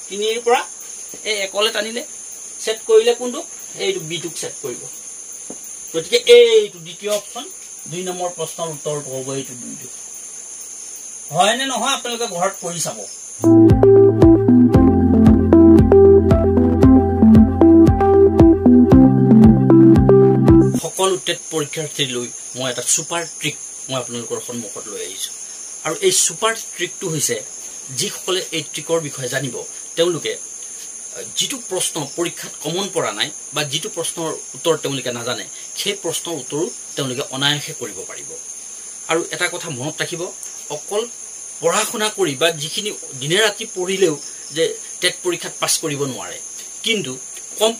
3 ৰ পৰা এই 1 লে টানিলে সেট কৰিলে কোনটো এইটো বি টুক সেট কৰিব গতিকে এইটো দ্বিতীয় অপচন 2 নম্বৰ প্ৰশ্নৰ উত্তৰটো হ'ব এইটো 2টো হয় নে নহয় আপোনালোকে ঘৰত কৰি চাব সকলো টেট পৰীক্ষাৰ্থী লৈ মই এটা সুপাৰ ট্ৰিক মই আপোনালোকৰ সন্মুখত লৈ আহিছো আৰু এই সুপাৰ ট্ৰিকটো হৈছে যিসকলে এই ট্ৰিকৰ বিষয়ে জানিব তেওঁলোকে যিটো প্ৰশ্ন পৰীক্ষাত কমন পৰা নাই বা যিটো প্ৰশ্নৰ উত্তৰ তেওঁলোকে নাজানে সেই প্ৰশ্নৰ উত্তৰ তেওঁলোকে অনায়াসে কৰিব পাৰিব আৰু এটা কথা মনত ৰাখিব অকল পঢ়া শুনা কৰি বা যিখিনি দিনে ৰাতি পঢ়িলেও যে টেট পৰীক্ষাত পাছ কৰিব নোৱাৰে কিন্তু কম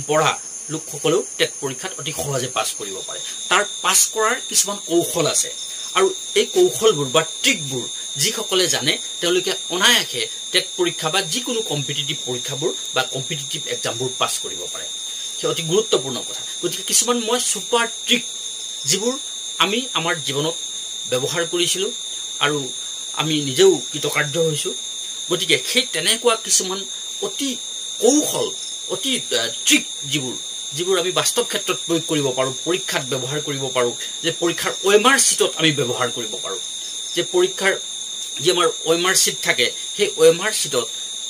পঢ়া লোকসকলেও টেট পৰীক্ষাত অতি সহজে পাছ কৰিব পাৰে তাৰ পাছ কৰাৰ কিছুমান কৌশল আছে আৰু এই কৌশলবোৰ বা ট্ৰিকবোৰ যিসকলে জানে তেওঁলোকে অনায়াসে টেট পৰীক্ষা বা যিকোনো কম্পিটিটিভ পৰীক্ষাবোৰ বা কম্পিটিটিভ এক্সামবোৰ পাছ কৰিব পাৰে সেই অতি গুৰুত্বপূৰ্ণ কথা গতিকে কিছুমান মই সুপাৰ ট্ৰিক যিবোৰ আমি আমাৰ জীৱনত ব্যৱহাৰ কৰিছিলোঁ আৰু আমি নিজেও কৃতকাৰ্য হৈছোঁ গতিকে সেই তেনেকুৱা কিছুমান অতি কৌশল অতি ট্ৰিক যিবোৰ আমি বাস্তৱ ক্ষেত্ৰত প্ৰয়োগ কৰিব পাৰোঁ পৰীক্ষাত ব্যৱহাৰ কৰিব পাৰোঁ যে পৰীক্ষাৰ OMR চিটত আমি ব্যৱহাৰ কৰিব পাৰোঁ যে পৰীক্ষাৰ যে আমাৰ OMR চিট থাকে সেই OMR চিটত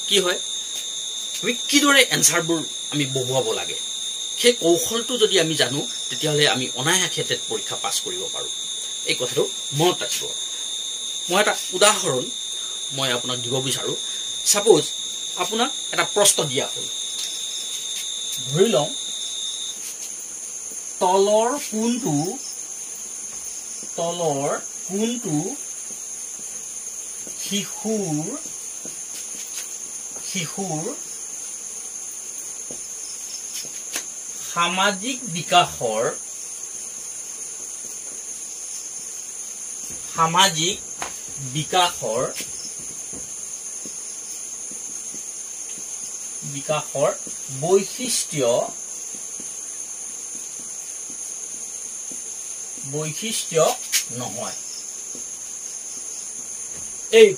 কি হয় আমি কিদৰে এনসাৰবোৰ আমি বহুৱাব লাগে সেই কৌশলটো যদি আমি জানো তেতিয়াহ'লে আমি অনায়াসে টেট পৰীক্ষা পাছ কৰিব পাৰোঁ এই কথাটো মনত ৰাখিব মই এটা উদাহৰণ মই আপোনাক দিব বিচাৰোঁ সাপোজ আপোনাক এটা প্ৰশ্ন দিয়া হ'ল ধৰি লওঁ তলৰ কোনটো শিশুৰ সামাজিক বিকাশৰ বৈশিষ্ট্য নহয় এই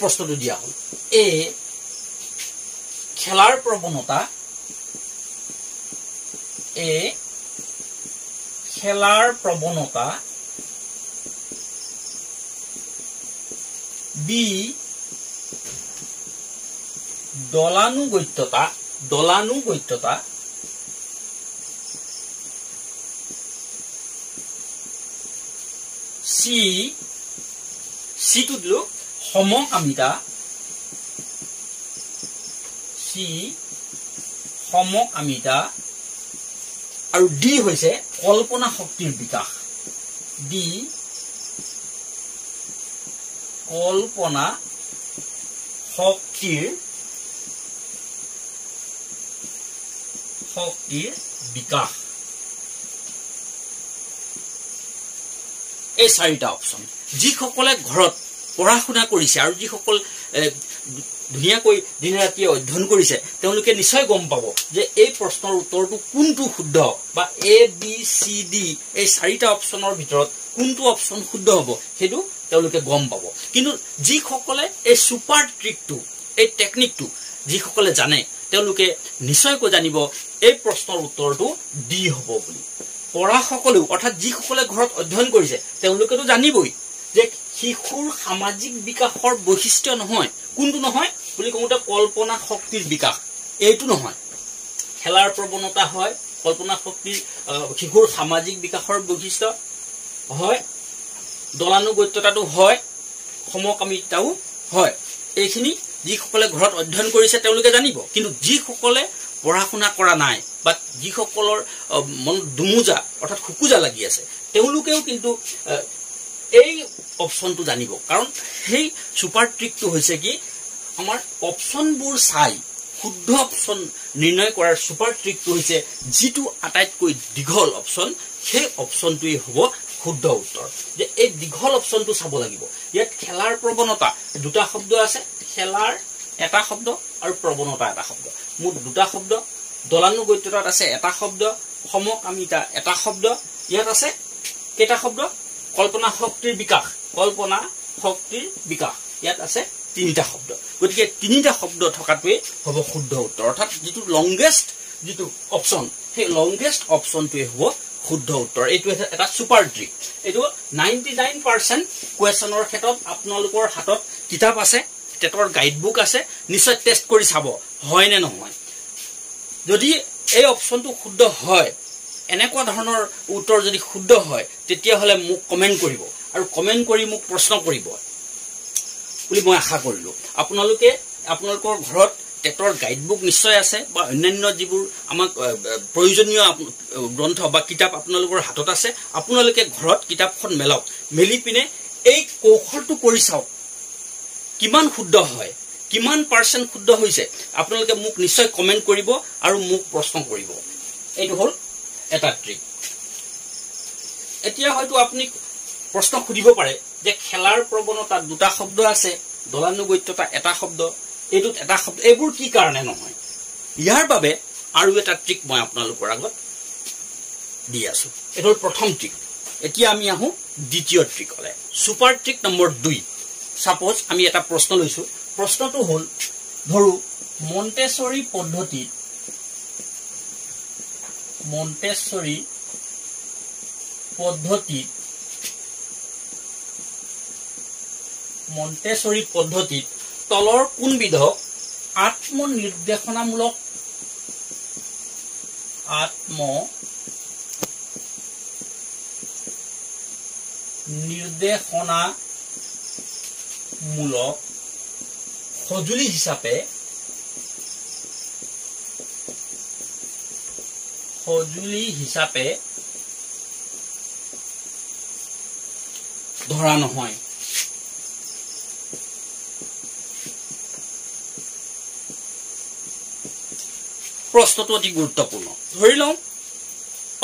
প্ৰশ্নটো দিয়া হ'ল এ খেলাৰ প্ৰৱণতা বি দলানুগত্যতা সিটো দিলো সমকামিতা আৰু ডি হৈছে কল্পনা শক্তিৰ বিকাশ এই 4টা অপচন যিসকলে ঘৰত পঢ়া শুনা কৰিছে আৰু যিসকল ধুনীয়াকৈ দিনে ৰাতি অধ্যয়ন কৰিছে তেওঁলোকে নিশ্চয় গম পাব যে এই প্ৰশ্নৰ উত্তৰটো কোনটো শুদ্ধ বা A B C D এই 4টা অপচনৰ ভিতৰত কোনটো অপচন শুদ্ধ হ'ব সেইটো তেওঁলোকে গম পাব কিন্তু যিসকলে এই সুপাৰ ট্ৰিকটো এই টেকনিকটো যিসকলে জানে তেওঁলোকে নিশ্চয়কৈ জানিব এই প্ৰশ্নৰ উত্তৰটো D হ'ব বুলি পঢ়া সকলো অৰ্থাৎ যিসকলে ঘৰত অধ্যয়ন কৰিছে তেওঁলোকেতো জানিবই যে শিশুৰ সামাজিক বিকাশৰ বৈশিষ্ট্য নহয় কোনটো নহয় বুলি কওঁতে কল্পনা শক্তিৰ বিকাশ এইটো নহয় খেলাৰ প্ৰৱণতা হয় কল্পনা শক্তিৰ শিশুৰ সামাজিক বিকাশৰ বৈশিষ্ট্য হয় দলানুগত্যতাটো হয় সমকামিতাও হয় এইখিনি যিসকলে ঘৰত অধ্যয়ন কৰিছে তেওঁলোকে জানিব কিন্তু যিসকলে পঢ়া শুনা কৰা নাই বা যিসকলৰ মন দুমুজা অৰ্থাৎ খুকুজা লাগি আছে তেওঁলোকেও কিন্তু এই অপচনটো জানিব কাৰণ সেই সুপাৰ ট্ৰিকটো হৈছে কি আমাৰ অপচনবোৰ চাই শুদ্ধ অপচন নিৰ্ণয় কৰাৰ সুপাৰ ট্ৰিকটো হৈছে যিটো আটাইতকৈ দীঘল অপচন সেই অপচনটোই হ'ব শুদ্ধ উত্তৰ যে এই দীঘল অপচনটো চাব লাগিব ইয়াত খেলাৰ প্ৰৱণতা দুটা শব্দ আছে খেলাৰ এটা শব্দ আৰু প্ৰৱণতা এটা শব্দ মুঠ দুটা শব্দ দলানুগত্যতাত আছে এটা শব্দ সমকামিতা এটা শব্দ ইয়াত আছে কেইটা শব্দ কল্পনা শক্তিৰ বিকাশ ইয়াত আছে তিনিটা শব্দ গতিকে তিনিটা শব্দ থকাটোৱে হ'ব শুদ্ধ উত্তৰ অৰ্থাৎ যেটো লংগেষ্ট যেটো অপচন সেই লংগেষ্ট অপচনটোৱে হ'ব শুদ্ধ উত্তৰ এইটো এটা সুপাৰ ট্ৰিক এইটো 99% কোৱেশ্যনৰ ক্ষেত্ৰত আপোনালোকৰ হাতত কিতাপ আছে টেটৰ গাইডবুক আছে নিশ্চয় টেষ্ট কৰি চাব হয় নে নহয় যদি এই অপচনটো শুদ্ধ হয় এনেকুৱা ধৰণৰ উত্তৰ যদি শুদ্ধ হয় তেতিয়া হলে মোক কমেন্ট কৰিব আৰু কমেন্ট কৰি মোক প্ৰশ্ন কৰিব বুলি মই আশা কৰিলো আপোনালোকৰ ঘৰত টেটৰ গাইডবুক নিশ্চয় আছে বা অন্যান্য যিবোৰ আমাক প্ৰয়োজনীয় গ্ৰন্থ বা কিতাপ আপোনালোকৰ হাতত আছে আপোনালোকে ঘৰত কিতাপখন মেলক মেলি পিনে এই কৌশলটো কৰি চাওক কিমান শুদ্ধ হয় কিমান পাৰ্চেন্ট শুদ্ধ হৈছে আপোনালোকে মোক নিশ্চয় কমেন্ট কৰিব আৰু মোক প্ৰশ্ন কৰিব এইটো হল এটা ট্ৰিক এতিয়া হয়তো আপুনি প্ৰশ্ন খুদিব পাৰে যে খেলাৰ প্ৰবণতা দুটা শব্দ আছে দলানুগত্যতা এটা শব্দ এইটোত এটা শব্দ এইবোৰ কি কাৰণে নহয় ইয়াৰ বাবে আৰু এটা ট্ৰিক মই আপোনালোকৰ আগত দি আছো এটোৰ প্ৰথম ট্ৰিক এতিয়া আমি আহো দ্বিতীয় ট্ৰিকলে সুপাৰ ট্ৰিক নম্বৰ 2 সাপোজ আমি এটা প্ৰশ্ন লৈছো প্ৰশ্নটো হল ধৰু মন্টেছৰী পদ্ধতিত তলৰ কোনবিধক আত্মনিৰ্দেশনামূলক সঁজুলি হিচাপে ধৰা নহয় প্ৰশ্নটো অতি গুৰুত্বপূৰ্ণ ধৰি লওঁ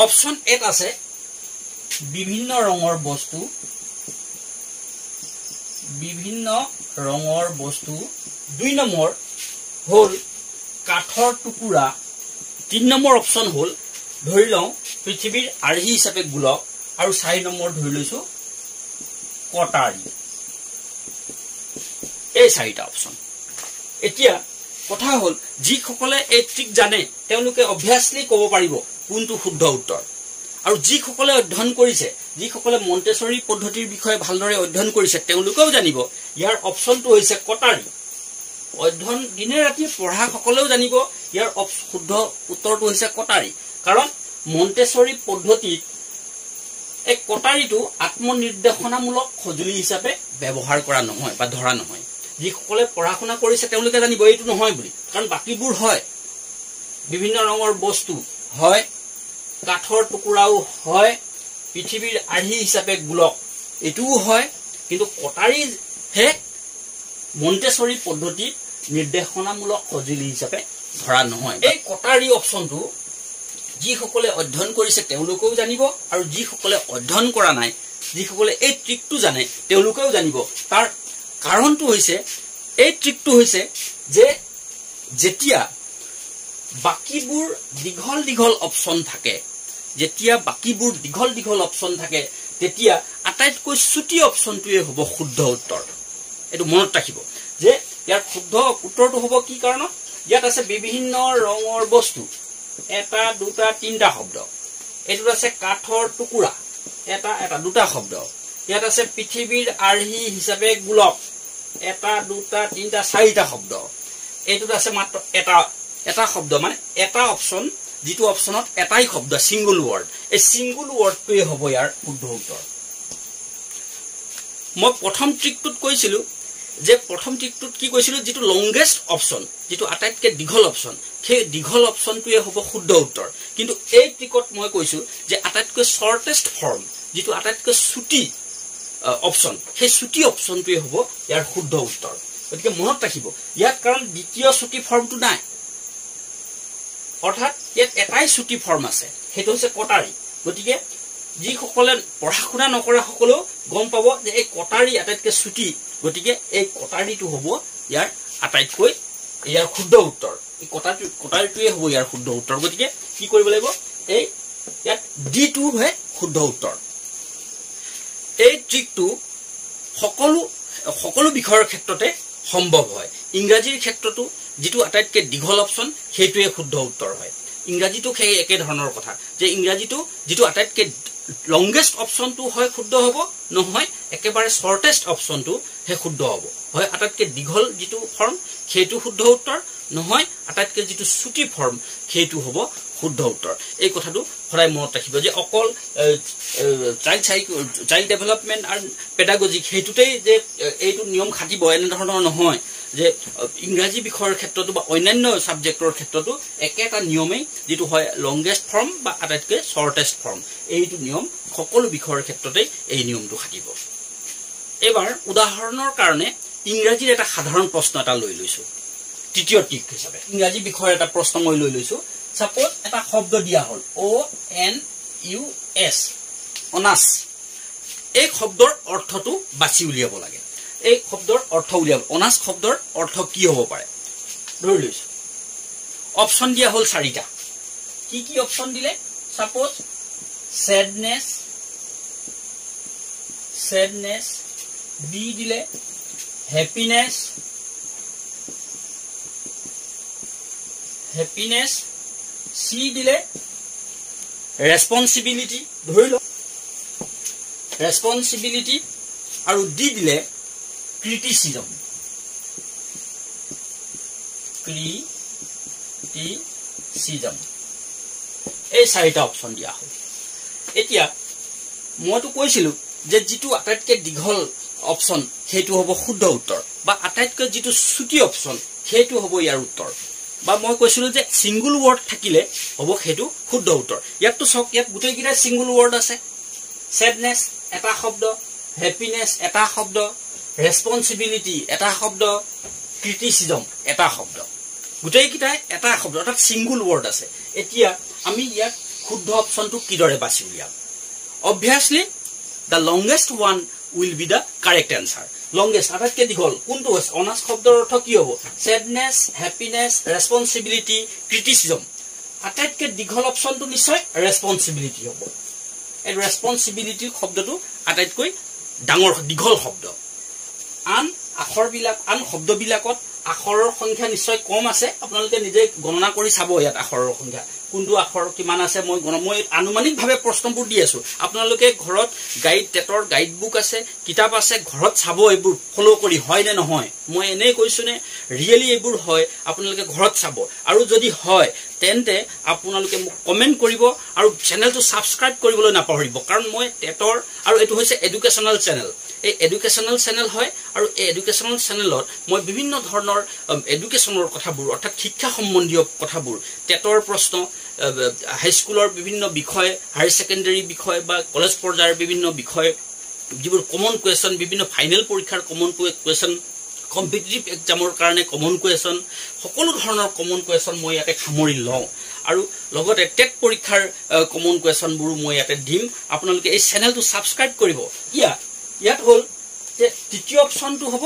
অপচন এ আছে বিভিন্ন ৰঙৰ বস্তু 2 নম্বৰ হল কাঠৰ টুকুৰা 3 নম্বৰ অপচন হল ধৰি লওঁ পৃথিৱীৰ আৰ্হি হিচাপে গোলক আৰু 4 নম্বৰ ধৰি লৈছো কটাৰী এই 4টা অপচন এতিয়া কথা হল যি সকলে এই ট্ৰিক জানে তেওঁলোকে অবভিয়াসলি ক'ব পাৰিব কোনটো শুদ্ধ উত্তৰ আৰু যি সকলে অধ্যয়ন কৰিছে যি সকলে মন্টেছৰী পদ্ধতিৰ বিষয়ে ভালদৰে অধ্যয়ন কৰিছে তেওঁলোকেও জানিব ইয়াৰ অপচনটো হৈছে কটাৰী অধ্যয়ন দিনে ৰাতি পঢ়া সকলেও জানিব ইয়াৰ শুদ্ধ উত্তৰটো হৈছে কটাৰী কাৰণ মন্টেছৰী পদ্ধতিত এক কটাৰীটো আত্মনিৰ্দেশনামূলক সঁজুলি হিচাপে ব্যৱহাৰ কৰা নহয় বা ধৰা নহয় যি সকলে পঢ়া শুনা কৰিছে তেওঁলোকে জানিব এইটো নহয় বুলি কাৰণ বাকিবোৰ হয় বিভিন্ন ৰঙৰ বস্তু হয় কাঠৰ টুকুৰাও হয় পৃথিৱীৰ আৰ্হি হিচাপে গোলক এটোও হয় কিন্তু কটাৰী হে মন্টেছৰী পদ্ধতিত নিৰ্দেশনামূলক সঁজুলি হিচাপে ধৰা নহয় এই কটাৰী অপচনটো যি সকলে অধ্যয়ন কৰিছে তেওঁলোকেও জানিব আৰু যি সকলে অধ্যয়ন কৰা নাই যি সকলে এই ট্ৰিকটো জানে তেওঁলোকেও জানিব তাৰ কাৰণটো হৈছে এই ট্ৰিকটো হৈছে যে যেতিয়া বাকিবোৰ দীঘল অপচন থাকে তেতিয়া আটাইতকৈ ছুটি অপচনটোৱে হ'ব শুদ্ধ উত্তৰ এটো মনত ৰাখিব যে ইয়াৰ শুদ্ধ উত্তৰটো হ'ব কি কাৰণ ইয়াত আছে বিভিন্ন ৰঙৰ বস্তু এটা দুটা তিনটা শব্দ এটোত আছে কাঠৰ টুকুৰা এটা দুটা শব্দ ইয়াত আছে পৃথিৱীৰ আৰ্হি হিচাপে গোলক এটা দুটা তিনটা 4টা শব্দ এটোত আছে মাত্ৰ এটা শব্দ মানে এটা অপচন যেটো অপচনত এটাই শব্দ সিঙ্গল ওয়ার্ড এই সিঙ্গল ওয়াৰ্ডটোৱে হ'ব ইয়াৰ শুদ্ধ উত্তৰ মই প্ৰথম ট্ৰিকটোত কৈছিলো যে প্ৰথম ট্ৰিকটোত কি কৈছিলো যেটো লংগেষ্ট অপচন যেটো আটাইতকৈ দীঘল অপচন সেই দীঘল অপচনটোৱে হ'ব শুদ্ধ উত্তৰ কিন্তু এই ট্ৰিকত মই কৈছো যে আটাইতকৈ শৰ্টেষ্ট ফৰ্ম যেটো আটাইতকৈ ছুটি অপচন সেই ছুটি অপচনটোৱে হ'ব ইয়াৰ শুদ্ধ উত্তৰ গতিকে মনত ৰাখিব ইয়াত কাৰণ দ্বিতীয় ছুটি ফৰ্মটো নাই অৰ্থাৎ ইয়াত এটাই ছুটি ফৰ্ম আছে সেইটো হৈছে কটাৰী গতিকে যি সকলে পঢ়া শুনা নকৰা সকলেও গম পাব যে এই কটাৰী আটাইতকৈ ছুটি গতিকে এই কটাৰীটো হ'ব ইয়াৰ আটাইতকৈ ইয়াৰ শুদ্ধ উত্তৰ এই কটাৰীটোৱে হ'ব ইয়াৰ শুদ্ধ উত্তৰ গতিকে কি কৰিব লাগিব এই ইয়াত ডি2 হে শুদ্ধ উত্তৰ এই ট্ৰিকটো সকলো বিষয়ৰ ক্ষেত্ৰতে সম্ভৱ হয় ইংৰাজীৰ ক্ষেত্ৰতো যেটো আটাইতকৈ দীঘল অপচন সেইটোৱে শুদ্ধ উত্তৰ হয় ইংৰাজীটো সেই একে ধৰণৰ কথা যে ইংৰাজীটো যেটো আটাইতকৈ লংগেষ্ট অপচনটো হয় শুদ্ধ হ'ব নহয় একেবাৰে শৰ্টেষ্ট অপচনটো হে শুদ্ধ হ'ব হয় আটাইতকৈ দীঘল যেটো ফৰ্ম সেইটো শুদ্ধ উত্তৰ নহয় আটাইতকৈ যেটো ছুটি ফৰ্ম সেইটো হ'ব শুদ্ধ উত্তৰ এই কথাটো সদায় মনত ৰাখিব যে অকল চাইল্ড ডেভেলপমেন্ট আৰু পেডাগজি সেইটোতেই যে এইটো নিয়ম খাটিব এনে ধৰণৰ নহয় যে ইংৰাজী বিষয়ৰ ক্ষেত্ৰতো বা অন্যান্য সাবজেক্টৰ ক্ষেত্ৰতো একেটা নিয়মেই যেটো হয় লংগেষ্ট ফৰ্ম বা আটাইতকৈ শৰ্টেষ্ট ফৰ্ম এইটো নিয়ম সকলো বিষয়ৰ ক্ষেত্ৰতে এই নিয়মটো খাটিব এবাৰ উদাহৰণৰ কাৰণে ইংৰাজীৰ এটা সাধাৰণ প্ৰশ্ন এটা লৈ লৈছো তৃতীয় টিক হিচাপে ইংৰাজী বিষয়ৰ এটা প্ৰশ্ন মই লৈ লৈছো সাপোজ এটা শব্দ দিয়া হল ONUS অনাস এই শব্দৰ অৰ্থটো বাছি উলিয়াব লাগে এই শব্দৰ অৰ্থ উলিয়াব অনাস শব্দৰ অৰ্থ কি হ'ব পাৰে ধৰি লৈছো অপচন দিয়া হল 4টা কি অপচন দিলে সাপোজ sadness B দিলে happiness C দিলে responsibility ধৰি ল responsibility আৰু D দিলে criticism এই 4টা অপচন দিয়া হ'ল এতিয়া মইতো কৈছিলো যে যেটো আটাইতকৈ দীঘল অপচন সেইটো হ'ব শুদ্ধ উত্তৰ বা আটাইতকৈ যেটো ছুটি অপচন সেইটো হ'ব ইয়াৰ উত্তৰ বা মই কৈছিলো যে সিঙ্গল ওয়াৰ্ড থাকিলে হ'ব সেইটো শুদ্ধ উত্তৰ ইয়াত তো সক ইয়াত গুটেই কিটা সিঙ্গল ওয়ার্ড আছে sadness এটা শব্দ happiness এটা শব্দ responsibility এটা শব্দ criticism এটা শব্দ গুটেই কিটা এটা শব্দ অৰ্থাৎ সিঙ্গল ওয়াৰ্ড আছে এতিয়া আমি ইয়াত শুদ্ধ অপচনটো কিদৰে বাছি উলিয়াম obviously the longest one will be the correct answer longest আটাইতকৈ দীঘল কোনটো আছে অনাস শব্দৰ অৰ্থ কি হ'ব sadness happiness responsibility criticism আটাইতকৈ দীঘল অপচনটো নিশ্চয় responsibility হ'ব এই responsibility শব্দটো আটাইতকৈ ডাঙৰ দীঘল শব্দ আন শব্দবিলাকত আখৰৰ সংখ্যা নিশ্চয় কম আছে আপোনালোকে নিজে গণনা কৰি চাব ইয়াত আখৰৰ সংখ্যা কোনটো আখৰ কিমান আছে মই আনুমানিকভাৱে প্ৰশ্নবোৰ দি আছো আপোনালোকে ঘৰত টেটৰ গাইড বুক আছে কিতাপ আছে ঘৰত চাব এইবোৰ ফলো কৰি হয় নে নহয় মই এনেই কৈছো নে ৰিয়েলি এইবোৰ হয় আপোনালোকে ঘৰত চাব আৰু যদি হয় তেন্তে আপোনালোকে মোক কমেন্ট কৰিব আৰু চেনেলটো সাবস্ক্ৰাইব কৰিবলৈ নাপাহৰিব কাৰণ মই টেটৰ আৰু এটো হৈছে এডুকেশনাল চেনেল এই এডুকেশনাল চেনেল হয় আৰু এই এডুকেশনাল চেনেলত মই বিভিন্ন ধৰণৰ এডুকেশনৰ কথাবোৰ অৰ্থাৎ শিক্ষা সম্বন্ধীয় কথাবোৰ টেটৰ প্ৰশ্ন হাই স্কুলৰ বিভিন্ন বিষয় হাই সেকেন্ডাৰী বিষয় বা কলেজ পৰ্যায়ৰ বিভিন্ন বিষয় যিবোৰ কমন কোৱেশ্চন বিভিন্ন ফাইনেল পৰীক্ষাৰ কমন কোৱেশ্চন কম্পিটিটিভ এক্সামৰ কাৰণে কমন কোৱেশ্চন সকলো ধৰণৰ কমন কোৱেশ্চন মই ইয়াতে সামৰি লওঁ আৰু লগতে টেট পৰীক্ষাৰ কমন কোৱেশ্চনবোৰ মই ইয়াতে দিম আপোনালোকে এই চেনেলটো সাবস্ক্ৰাইব কৰিব ইয়াত হল যে তৃতীয় অপচনটো হ'ব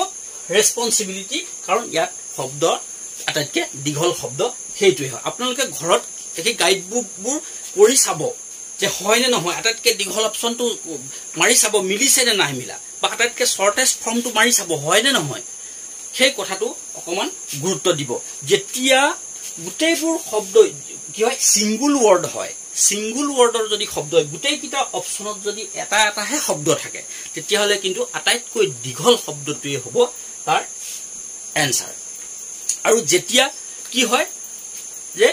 ৰেসপন্সিবিলিটি কাৰণ ইয়াত শব্দ আটাইতকৈ দীঘল শব্দ সেইটোই হয় আপোনালোকে ঘৰত এই গাইড বুকবোৰ পঢ়ি চাব যে হয় নে নহয় আটাইতকৈ দীঘল অপচনটো মাৰি চাব মিলিছে নে নাই মিলা বা আটাইতকৈ শৰ্টেষ্ট ফৰ্মটো মাৰি চাব হয় নে নহয় সেই কথাটো অকমান গুৰুত্ব দিব যেতিয়া গুটেইবোৰ শব্দ কি হয় সিঙ্গল ওয়াৰ্ড হয় সিঙ্গল ওয়াৰ্ডৰ যদি শব্দ গুটেই কিটা অপচনত যদি এটা এটাহে শব্দ থাকে তেতিয়া হলে কিন্তু আটাইতকৈ দীঘল শব্দটোই হ'ব তাৰ এনসাৰ আৰু যেতিয়া কি হয় যে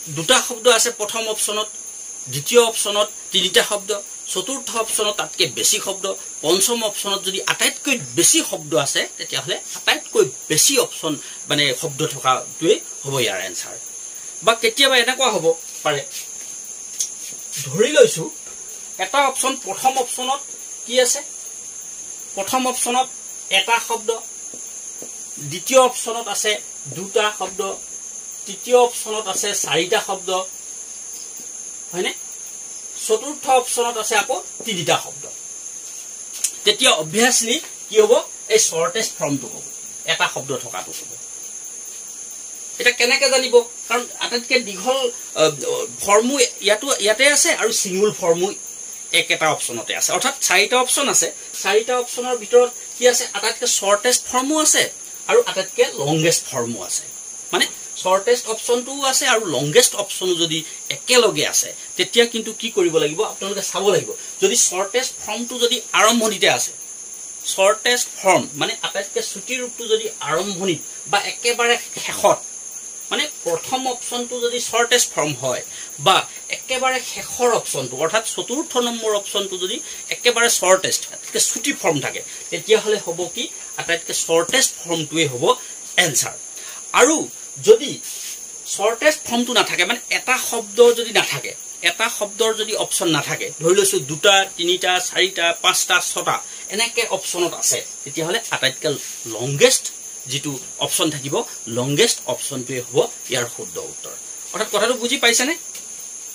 দুটা শব্দ আছে প্ৰথম অপচনত দ্বিতীয় অপচনত তিনিটা শব্দ চতুৰ্থ অপচনত তাতকৈ বেছি শব্দ পঞ্চম অপচনত যদি আটাইতকৈ বেছি শব্দ আছে তেতিয়া হলে আটাইতকৈ বেছি অপচন মানে শব্দ থকাটোৱে হ'ব ইয়াৰ এনসাৰ বা কেতিয়াবা এনেকুৱা হ'ব পাৰে ধৰি লৈছো এটা অপচন প্ৰথম অপচনত কি আছে প্ৰথম অপচনত এটা শব্দ দ্বিতীয় অপচনত আছে দুটা শব্দ তৃতীয় অপচনত আছে চাৰিটা শব্দ হয়নে চতুৰ্থ অপচনত আছে আকৌ তিনিটা শব্দ তেতিয়া obviously কি হ'ব এই শৰ্টেষ্ট ফৰ্মটো হ'ব এটা শব্দ থকাটো হ'ব এটা কেনেকৈ জানিব কাৰণ আটাইতকৈ দীঘল ফৰ্মু ইয়াতে আছে আৰু সিঙ্গল ফৰ্মু একেটা অপচনতে আছে অৰ্থাৎ চাৰিটা অপচন আছে চাৰিটা অপচনৰ ভিতৰত কি আছে আটাইতকৈ শৰ্টেষ্ট ফৰ্মু আছে আৰু আটাইতকৈ লংগেষ্ট ফৰ্মো আছে মানে শৰ্টেষ্ট অপশ্যনটোও আছে আৰু লংগেষ্ট অপশ্যনো যদি একেলগে আছে তেতিয়া কিন্তু কি কৰিব লাগিব আপোনালোকে চাব লাগিব যদি শৰ্টেষ্ট ফৰ্মটো যদি আৰম্ভণিতে আছে শৰ্টেষ্ট ফৰ্ম মানে আটাইতকৈ ছুটি ৰূপটো যদি আৰম্ভণিত বা একেবাৰে শেষত মানে প্ৰথম অপশ্যনটো যদি শৰ্টেষ্ট ফৰ্ম হয় বা একেবাৰে শেষৰ অপশ্যনটো অৰ্থাৎ চতুৰ্থ নম্বৰ অপশ্যনটো যদি একেবাৰে শৰ্টেষ্ট আটাইতকৈ ছুটি ফৰ্ম থাকে তেতিয়াহ'লে হ'ব কি আটাইতকৈ শৰ্টেষ্ট ফৰ্মটোৱে হ'ব এনচাৰ আৰু যদি শৰ্টেষ্ট ফৰ্মটো নাথাকে মানে এটা শব্দ যদি নাথাকে এটা শব্দৰ যদি অপশ্যন নাথাকে ধৰি লৈছোঁ 2টা 3টা 4টা 5টা 6টা এনেকৈ অপশ্যনত আছে তেতিয়াহ'লে আটাইতকৈ লংগেষ্ট যিটো অপশ্যন থাকিব লংগেষ্ট অপশ্যনটোৱে হ'ব ইয়াৰ শুদ্ধ উত্তৰ অৰ্থাৎ কথাটো বুজি পাইছেনে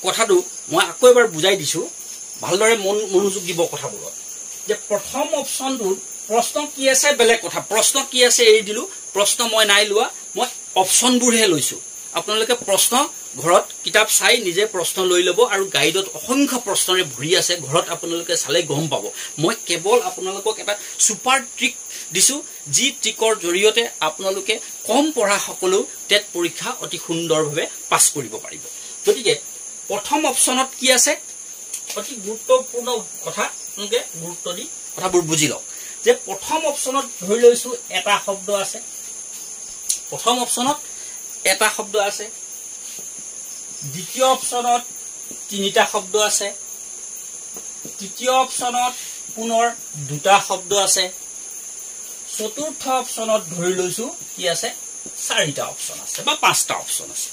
কথাটো মই আকৌ এবাৰ বুজাই দিছোঁ ভালদৰে মনোযোগ দিব কথাবোৰত যে প্ৰথম অপশ্যনটোত প্ৰশ্ন কি আছে বেলেগ কথা প্ৰশ্ন কি আছে এৰি দিলোঁ প্ৰশ্ন মই নাই লোৱা মই অপশ্যনবোৰহে লৈছোঁ আপোনালোকে প্ৰশ্ন ঘৰত কিতাপ চাই নিজে প্ৰশ্ন লৈ ল'ব আৰু গাইডত অসংখ্য প্ৰশ্নৰে ভৰি আছে ঘৰত আপোনালোকে চালে গম পাব মই কেৱল আপোনালোকক এটা ছুপাৰ ট্ৰিক দিছোঁ যি ট্ৰিকৰ জৰিয়তে আপোনালোকে কম পঢ়া সকলেও টেট পৰীক্ষা অতি সুন্দৰভাৱে পাছ কৰিব পাৰিব গতিকে প্ৰথম অপশ্যনত কি আছে অতি গুৰুত্বপূৰ্ণ কথা আপোনালোকে গুৰুত্ব দি কথাবোৰ বুজি লওক যে প্ৰথম অপশ্যনত ধৰি লৈছোঁ এটা শব্দ আছে প্ৰথম অপশ্যনত এটা শব্দ আছে দ্বিতীয় অপশ্যনত 3টা শব্দ আছে তৃতীয় অপশ্যনত পুনৰ 2টা শব্দ আছে চতুৰ্থ অপশ্যনত ধৰি লৈছোঁ কি আছে 4টা অপশ্যন আছে বা 5টা অপশ্যন আছে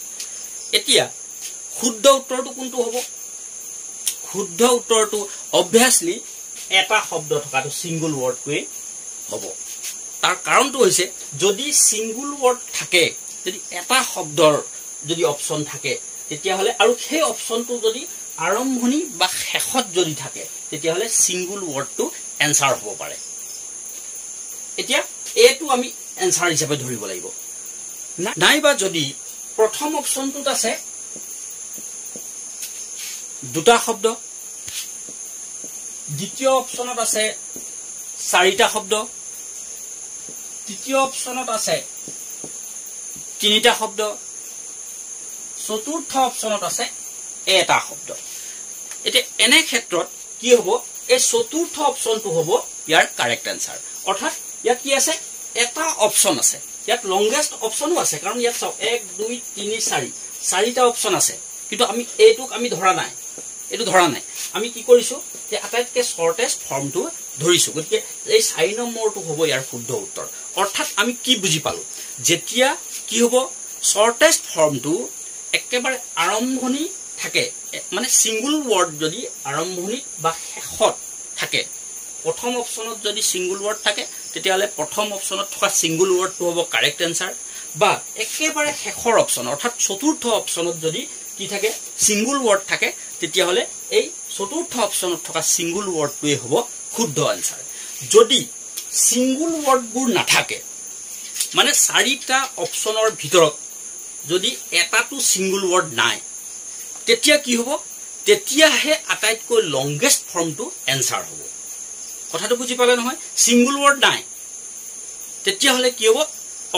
এতিয়া শুদ্ধ উত্তৰটো কোনটো হ'ব শুদ্ধ উত্তৰটো অবভিয়াছলি এটা শব্দ থকাটো সিঙ্গল ওয়াৰ্ডটোৱে হ'ব তাৰ কাৰণটো হৈছে যদি সিঙ্গল ওয়াৰ্ড থাকে যদি এটা শব্দৰ যদি অপশ্যন থাকে তেতিয়াহ'লে আৰু সেই অপশ্যনটো যদি আৰম্ভণি বা শেষত যদি থাকে তেতিয়াহ'লে সিঙ্গল ওয়াৰ্ডটো এনসাৰ হ'ব পাৰে এতিয়া এটো আমি এনসাৰ হিচাপে ধৰিব লাগিব নাইবা যদি প্ৰথম অপশ্যনটোত আছে দুটা শব্দ দ্বিতীয় অপশ্যনত আছে 4টা শব্দ তৃতীয় অপশ্যনত আছে 3টা শব্দ চতুৰ্থ অপশ্যনত আছে এটা শব্দ এতিয়া এনে ক্ষেত্ৰত কি হ'ব এই চতুৰ্থ অপশ্যনটো হ'ব ইয়াৰ কাৰেক্ট আনসাৰ অৰ্থাৎ ইয়াত কি আছে এটা অপশ্যন আছে ইয়াত লংগেষ্ট অপশ্যনো আছে কাৰণ ইয়াত চাওক 1 2 3 4 4টা অপশ্যন আছে কিন্তু আমি এইটোক আমি ধৰা নাই এটো ধৰা নাই আমি কি কৰিছো যে আটাইতকৈ শৰ্টেষ্ট ফৰ্মটো ধৰিছো গতিকে এই 4 নম্বৰটো হ'ব ইয়াৰ শুদ্ধ উত্তৰ অৰ্থাৎ আমি কি বুজি পালো যেতিয়া কি হ'ব শৰ্টেষ্ট ফৰ্মটো একেবাৰে আৰম্ভণি থাকে মানে সিঙ্গল ওয়াৰ্ড যদি আৰম্ভণি বা শেষত থাকে প্ৰথম অপশ্যনত যদি সিঙ্গল ওয়াৰ্ড থাকে তেতিয়াহ'লে প্ৰথম অপশ্যনত থকা সিঙ্গল ওয়াৰ্ডটো হ'ব কাৰেক্ট আনসাৰ বা একেবাৰে শেষৰ অপশ্যন অৰ্থাৎ চতুৰ্থ অপশ্যনত যদি কি থাকে সিঙ্গল ওয়াৰ্ড থাকে তেতিয়াহ'লে এই চতুৰ্থ অপশ্যনত থকা সিঙ্গল ওয়াৰ্ডটোৱে হ'ব শুদ্ধ আনসাৰ যদি সিঙ্গল ওয়াৰ্ডবোৰ নাথাকে মানে 4টা অপশ্যনৰ ভিতৰত যদি এটাটো সিঙ্গল ওয়াৰ্ড নাই তেতিয়া কি হ'ব তেতিয়াহে আটাইতকৈ লংগেষ্ট ফৰ্মটো এনসাৰ হ'ব কথাটো বুজি পালে নহয় সিঙ্গল ওয়াৰ্ড নাই তেতিয়াহ'লে কি হ'ব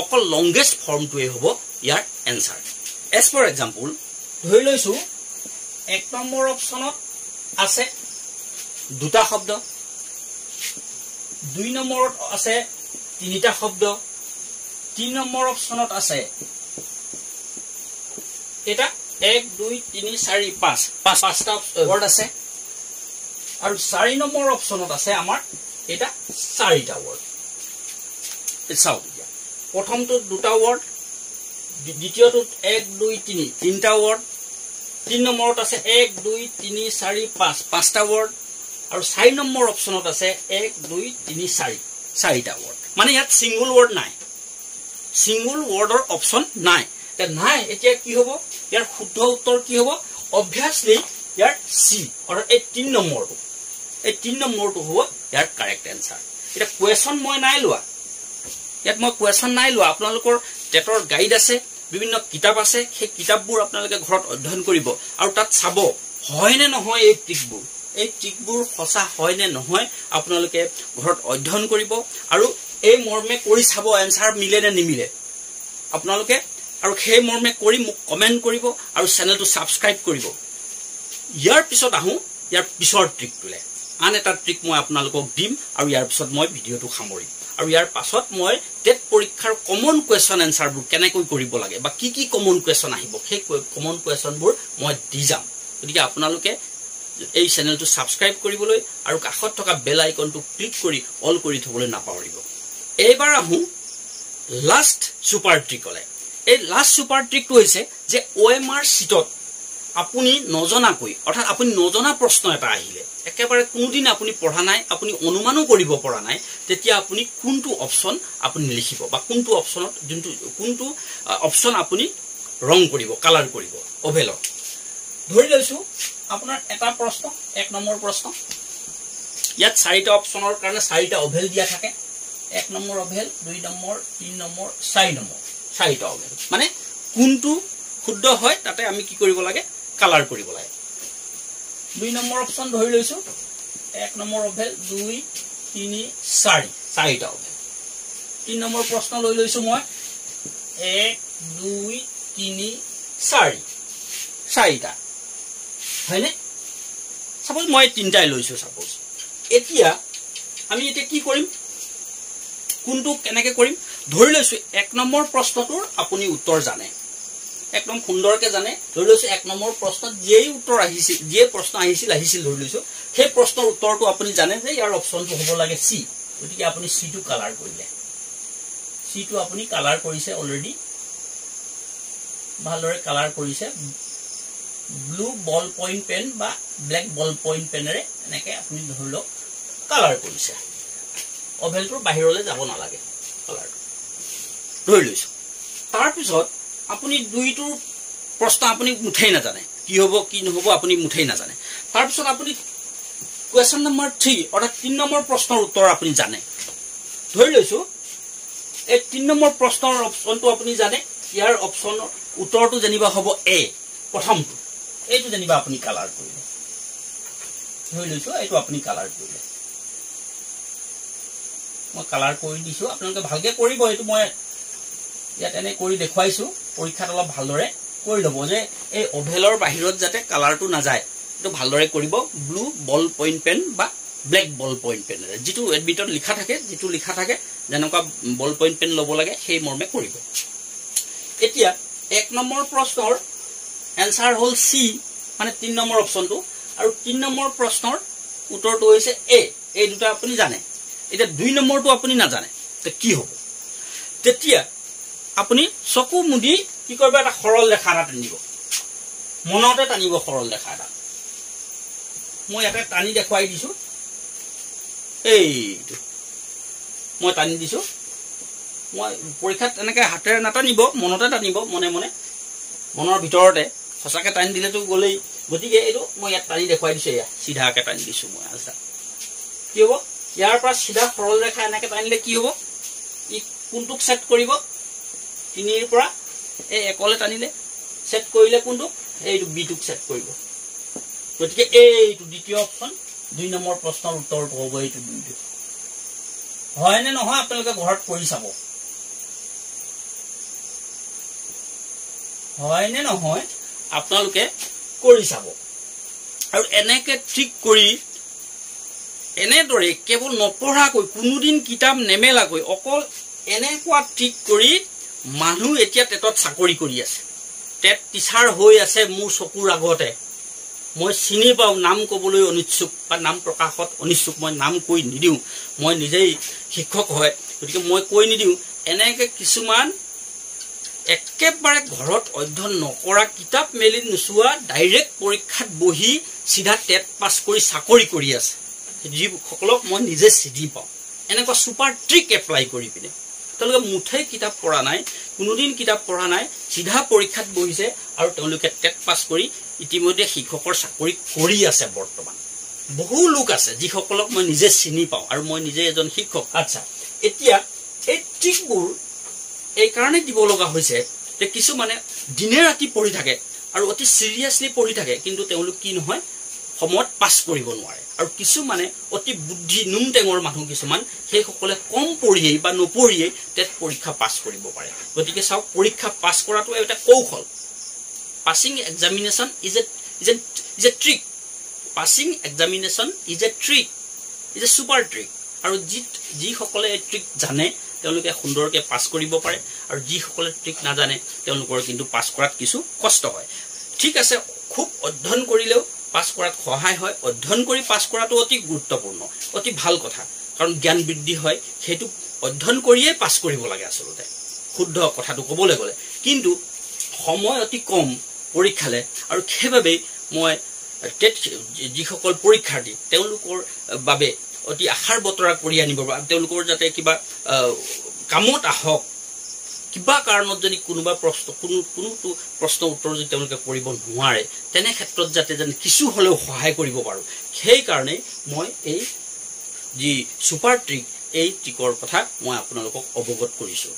অকল লংগেষ্ট ফৰ্মটোৱে হ'ব ইয়াৰ এনসাৰ এজ ফৰ এক্সাম্পল ধৰি লৈছোঁ 1 নম্বৰ অপশ্যনত আছে 2টা শব্দ 2 নম্বৰত আছে 3টা শব্দ 3 নম্বৰ অপশ্যনত আছে এটা 1 2 3 4 5 5টা ওয়াৰ্ড আছে আৰু 4 নম্বৰ অপশ্যনত আছে আমাৰ এটা 4টা ওয়াৰ্ড চাও প্ৰথমটো 2টা ওয়াৰ্ড দ্বিতীয়টোত 1 2 3 3টা ওয়াৰ্ড 3 নম্বৰত আছে 1 2 3 4 5 5টা ওয়াৰ্ড আৰু 4 নম্বৰ অপশ্যনত আছে 1 2 3 4 4টা ওয়াৰ্ড মানে ইয়াত সিঙ্গল ওয়াৰ্ড নাই সিঙ্গল ওয়াৰ্ডৰ অপশ্যন নাই তে নাই এতিয়া কি হ'ব ইয়াৰ শুদ্ধ উত্তৰ কি হ'ব অবভিয়াছলি ইয়াৰ সি আৰু এই 3 নম্বৰটো এই 3 নম্বৰটো হ'ব ইয়াৰ কাৰেক্ট আনসাৰ এটা কোৱেশ্চন মই নাই লোৱা ইয়াত মই কোৱেশ্চন নাই লোৱা আপোনালোকৰ টেটৰ গাইড আছে বিভিন্ন কিতাপ আছে সেই কিতাপবোৰ আপোনালোকে ঘৰত অধ্যয়ন কৰিব আৰু তাত চাব হয় নে নহয় এই ট্ৰিকবোৰ সঁচা হয় নে নহয় আপোনালোকে ঘৰত অধ্যয়ন কৰিব আৰু এই মৰ্মে কৰি চাব এনসাৰ মিলে নে নিমিলে আপোনালোকে আৰু সেই মৰ্মে কৰি মোক কমেন্ট কৰিব আৰু চেনেলটো সাবস্ক্ৰাইব কৰিব ইয়াৰ পিছত আহো ইয়াৰ পিছৰ ট্ৰিকটোলে আন এটা ট্ৰিক মই আপোনালোকক দিম আৰু ইয়াৰ পিছত মই ভিডিঅটো সামৰিম আৰু ইয়াৰ পাছত মই টেট পৰীক্ষাৰ কমন কোৱেশ্চন এনসাৰবোৰ কেনেকৈ কৰিব লাগে বা কি কি কমন কোৱেশ্চন আহিব সেই কমন কোৱেশ্চনবোৰ মই দি যাম গতিকে আপোনালোকে এই চেনেলটো সাবস্ক্ৰাইব কৰিবলৈ আৰু কাষত থকা বেল আইকনটো ক্লিক কৰি অল কৰি থবলৈ নাপাহৰিব এইবাৰ আহো লাষ্ট সুপাৰ ট্ৰিকলে এই লাষ্ট সুপাৰ ট্ৰিকটো হৈছে যে OMR শীটত আপুনি নজনাকৈ অৰ্থাৎ আপুনি নজনা প্ৰশ্ন এটা আহিলে একেবাৰে কোনোদিন আপুনি পঢ়া নাই আপুনি অনুমানো কৰিব পৰা নাই তেতিয়া আপুনি কোনটো অপচন আপুনি লিখিব বা কোনটো অপচনত কোনটো অপচন আপুনি ৰং কৰিব কালাৰ কৰিব অভেলত ধৰি লৈছো আপোনাৰ এটা প্ৰশ্ন এক নম্বৰ প্ৰশ্ন ইয়াত চাৰিটা অপচনৰ কাৰণে চাৰিটা অভেল দিয়া থাকে এক নম্বৰ অভেল দুই নম্বৰ তিন নম্বৰ চাৰি নম্বৰ চাৰিটা অভেল মানে কোনটো শুদ্ধ হয় তাতে আমি কি কৰিব লাগে কালাৰ কৰিব লাগে দুই নম্বৰ অপচন ধৰি লৈছো এক নম্বৰ অভেল দুই তিনি চাৰি চাৰিটা অভেল তিন নম্বৰ প্ৰশ্ন লৈ লৈছো মই এক দুই তিনি চাৰি চাৰিটা হয়নে সাপোজ মই তিনটাই লৈছো সাপোজ এতিয়া আমি এটা কি কৰিম কোনটো কেনেকে কৰিম ধৰি লৈছো এক নম্বৰ প্ৰশ্নটোৰ আপুনি উত্তৰ জানে একদম সুন্দৰকে জানে ধৰি লৈছো এক নম্বৰ প্ৰশ্নত যেই উত্তৰ আহিছিল যে প্ৰশ্ন আহিছিল ধৰি লৈছো সেই প্ৰশ্নৰ উত্তৰটো আপুনি জানে যে ইয়াৰ অপচনটো হ'ব লাগে সি গতিকে আপুনি সি টো কালাৰ কৰিলে সি টো আপুনি কালাৰ কৰিছে অলৰেডি ভালদৰে কালাৰ কৰিছে ব্লু বল পইণ্ট পেন বা ব্ল্যাক বল পইণ্ট পেনেৰে এনেকে আপুনি ধৰি লওক কালাৰ কৰিছে অভেলটোৰ বাহিৰলৈ যাব নালাগে কালাৰ ধৰি লৈছো তাৰ পিছত আপুনি দুইটোৰ প্ৰশ্ন আপুনি মুঠেই নাজানে কি হ'ব কি নহব আপুনি মুঠেই নাজানে তাৰ পিছত আপুনি কোৱেশ্চন নম্বৰ 3 অৰ্থাৎ 3 নম্বৰ প্ৰশ্নৰ উত্তৰ আপুনি জানে ধৰি লৈছো এই 3 নম্বৰ প্ৰশ্নৰ অপচনটো আপুনি জানে ইয়াৰ অপচনৰ উত্তৰটো জানিবা হ'ব এ প্ৰথমটো এইটো জানিবা আপুনি কালাৰ কৰিলে ধৰি লৈছো এইটো আপুনি কালাৰ কৰিলে মই কালাৰ কৰি দিছো আপোনালোকে ভালকে কৰিব এইটো মই ইয়াত এনে কৰি দেখুৱাইছো পৰীক্ষাত অলপ ভালদৰে কৰি লব যে এই অভেলৰ বাহিৰত যাতে কালাৰটো না যায় এটো ভালদৰে কৰিব ব্লু বল পইণ্ট পেন বা ব্ল্যাক বল পইণ্ট পেন যেটো এডমিটত লিখা থাকে যেটো লিখা থাকে যেনেকুৱা বল পইণ্ট পেন লব লাগে সেই মৰ্মে কৰিব এতিয়া এক নম্বৰ প্ৰশ্নৰ এনসাৰ হল সি মানে 3 নম্বৰ অপচনটো আৰু 3 নম্বৰ প্ৰশ্নৰ উত্তৰটো হৈছে এ এই দুটা আপুনি জানে এটা 2 নম্বৰটো আপুনি না জানে তে কি হ'ব তেতিয়া আপুনি চকু মুদি কি কৰিব এটা সৰল ৰেখা এটা টানিব মনতে টানিব সৰল ৰেখা এটা মই এটা টানি দেখুৱাই দিছো এইটো মই টানি দিছো মই পৰীক্ষাত এনেকে হাতেৰে নাটানিব মনতে টানিব মনে মনে মনৰ ভিতৰতে সঁচাকে টানি দিলেতো গলেই গতিকে এইটো মই ইয়াত টানি দেখুৱাই দিছো এয়া সিধাকে টানি দিছো মই আছা কি হ'ব ইয়াৰ পৰা সিধা সৰল ৰেখা এনেকে টানিলে কি হ'ব ই কোনটোক সেট কৰিব 3 ৰ পৰা এই একলে টানিলে সেট কৰিলে কোনটো এইটো বি টোক সেট কৰিব গতিকে এইটো দ্বিতীয় অপচন 2 নম্বৰ প্ৰশ্নৰ উত্তৰটো হ'ব এইটো দুইটো হয় নে নহয় আপোনালোকে ঘৰত কৰি চাব হয় নে নহয় আপোনালোকে কৰি চাব আৰু এনেকে ঠিক কৰি এনেদৰে কেৱল নপঢ়াকৈ কোনোদিন কিতাপ নেমেলাকৈ অকল এনেকুৱা ঠিক কৰি মানুহ এতিয়া টেটত চাকৰি কৰি আছে টেট টিচাৰ হৈ আছে মোৰ চকুৰ আগতে মই চিনি পাও নাম কবলৈ অনিচ্ছুক বা নাম প্ৰকাশত অনিচ্ছুক মই নাম কৈ নিদিও মই নিজেই শিক্ষক হয় গতিকে মই কৈ নিদিও এনেকে কিছুমান একেবাৰে ঘৰত অধ্যয়ন নকৰা কিতাপ মেলি নুচুৱা ডাইৰেক্ট পৰীক্ষাত বহি সিধা টেট পাছ কৰি চাকৰি কৰি আছে যি সকলক মই নিজে চিনি পাও এনেকুৱা সুপাৰ ট্ৰিক এপ্লাই কৰি পিনে তেওঁলোকে মুঠেই কিতাপ পঢ়া নাই কোনোদিন কিতাপ পঢ়া নাই সিধা পৰীক্ষাত বহিছে আৰু তেওঁলোকে টেট পাছ কৰি ইতিমধ্যে শিক্ষকৰ চাকৰি কৰি আছে বৰ্তমান বহু লোক আছে যি সকলক মই নিজে চিনি পাও আৰু মই নিজে এজন শিক্ষক আচ্ছা এতিয়া এই ট্ৰিকবোৰ এই কাৰণে দিব লগা হৈছে যে কিছু মানে দিনে ৰাতি পঢ়ি থাকে আৰু অতি সিৰিয়াসলি পঢ়ি থাকে কিন্তু তেওঁলোক কি নহয় সময়ত পাছ কৰিব নোৱাৰে আৰু কিছুমানে অতি বুদ্ধি নুমটেঙৰ মানুহ কিছুমান সেইসকলে কম পঢ়িয়েই বা নপঢ়িয়েই টেট পৰীক্ষা পাছ কৰিব পাৰে গতিকে চাওক পৰীক্ষা পাছ কৰাটো এটা কৌশল passing examination is a trick passing examination is a trick is a super trick আৰু যি সকলে এই ট্ৰিক জানে তেওঁলোকে সুন্দৰকৈ পাছ কৰিব পাৰে আৰু যি সকলে ট্ৰিক নাজানে তেওঁলোকৰ কিন্তু পাছ কৰাত কিছু কষ্ট হয় ঠিক আছে খুব অধ্যয়ন কৰিলেও পাছ কৰাত সহায় হয় অধ্যয়ন কৰি পাছ কৰাটো অতি গুৰুত্বপূৰ্ণ অতি ভাল কথা কাৰণ জ্ঞান বৃদ্ধি হয় হেতু অধ্যয়ন কৰিয়ে পাছ কৰিব লাগে আসলতে শুদ্ধ কথাটো ক'বলৈ গ'লে কিন্তু সময় অতি কম পৰীক্ষালে আৰু সেইভাবে মই টেট যি সকল পৰীক্ষাৰ্থী তেওঁলোকৰ বাবে অতি আশাৰ বতৰা কৰি আনিব তেওঁলোকৰ যাতে কিবা কামত আহক কিবা কাৰণত যদি কোনোবা কোনোটো প্ৰশ্ন উত্তৰ যদি তেওঁলোকে কৰিব নোৱাৰে তেনে ক্ষেত্ৰত যাতে যেন কিছু হলেও সহায় কৰিব পাৰো সেই কাৰণে মই এই যি সুপাৰ ট্ৰিক এই ট্ৰিকৰ কথা মই আপোনালোকক অৱগত কৰিছো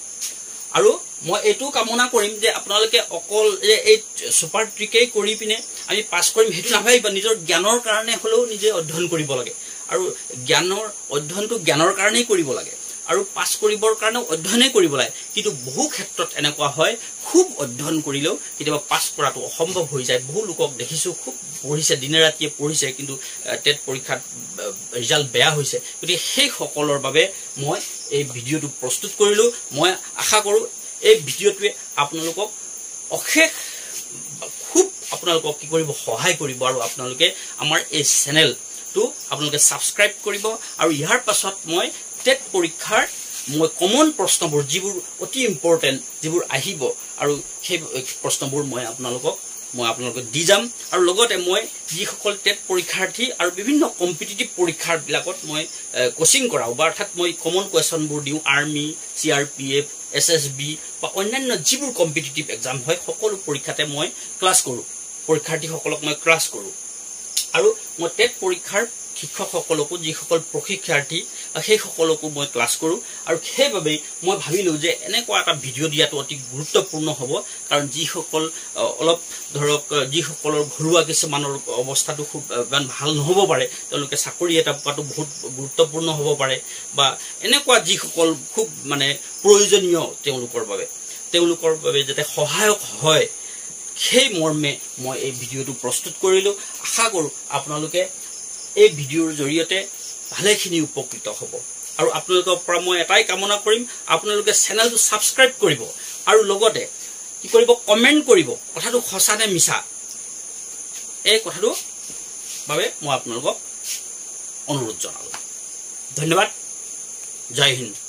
আৰু মই এটো কামনা কৰিম যে আপোনালোকে অকল এই সুপাৰ ট্ৰিকেই কৰি পিনে আমি পাছ কৰিম হেতু নাভাবিবা নিজৰ জ্ঞানৰ কাৰণে হলেও নিজে অধ্যয়ন কৰিব লাগে আৰু জ্ঞানৰ অধ্যয়নটো জ্ঞানৰ কাৰণেই কৰিব লাগে আৰু পাছ কৰিবৰ কাৰণে অধ্যয়নই কৰিব লাগে কিন্তু বহু ক্ষেত্ৰত এনেকুৱা হয় খুব অধ্যয়ন কৰিলেও কেতিয়াবা পাছ কৰাটো অসম্ভৱ হৈ যায় বহু লোকক দেখিছো খুব পঢ়িছে দিনে ৰাতিয়ে পঢ়িছে কিন্তু টেট পৰীক্ষাত ৰিজাল্ট বেয়া হৈছে গতিকে সেই সকলৰ বাবে মই এই ভিডিঅটো প্ৰস্তুত কৰিলো মই আশা কৰো এই ভিডিঅটোৱে আপোনালোকক অশেষ খুব আপোনালোকক কি কৰিব সহায় কৰিব আৰু আপোনালোকে আমাৰ এই চেনেলটো আপোনালোকে সাবস্ক্ৰাইব কৰিব আৰু ইয়াৰ পাছত মই টেট পৰীক্ষাৰ মই কমন প্ৰশ্নবোৰ যিবোৰ অতি ইম্পৰ্টেন্ট যিবোৰ আহিব আৰু সেই প্ৰশ্নবোৰ মই আপোনালোকক দি যাম আৰু লগতে মই যি সকল টেট পৰীক্ষাৰ্থী আৰু বিভিন্ন কম্পিটিটিভ পৰীক্ষাৰ বিলাকত মই কোচিং কৰাও বা অৰ্থাৎ মই কমন কোৱেশ্যনবোৰ দিও আৰ্মি CRPF SSB বা অন্যান্য যিবোৰ কম্পিটিটিভ এক্সাম হয় সকলো পৰীক্ষাতে মই ক্লাছ কৰো পৰীক্ষাৰ্থীসকলক মই ক্লাছ কৰো আৰু মই টেট পৰীক্ষাৰ শিক্ষকসকলকো যি সকল প্ৰশিক্ষাৰ্থী সেই সকলকো মই ক্লাছ কৰো আৰু সেইভাবে মই ভাবিলো যে এনেকুৱা এটা ভিডিঅ দিয়াটো অতি গুৰুত্বপূৰ্ণ হ'ব কাৰণ যি সকল অলপ ধৰক যি সকলৰ ঘৰুৱা কিছুমানৰ অৱস্থাটো খুব ভাল নহব পাৰে তেওঁলোকে চাকৰি এটা পোৱাটো বহুত গুৰুত্বপূৰ্ণ হ'ব পাৰে বা এনেকুৱা যি সকল খুব মানে প্ৰয়োজনীয় তেওঁলোকৰ বাবে যাতে সহায়ক হয় সেই মৰ্মে মই এই ভিডিঅটো প্ৰস্তুত কৰিলো আশা কৰো আপোনালোকে এই ভিডিঅৰ জৰিয়তে ভালেখিনি উপকৃত হ'ব আৰু আপোনালোকৰ পৰা মই এটাই কামনা কৰিম আপোনালোকে চেনেলটো সাবস্ক্ৰাইব কৰিব আৰু লগতে কি কৰিব কমেন্ট কৰিব কথাটো সঁচা নে মিছা এই কথাটো বাবে মই আপোনালোকক অনুৰোধ জনালো ধন্যবাদ জয় হিন্দ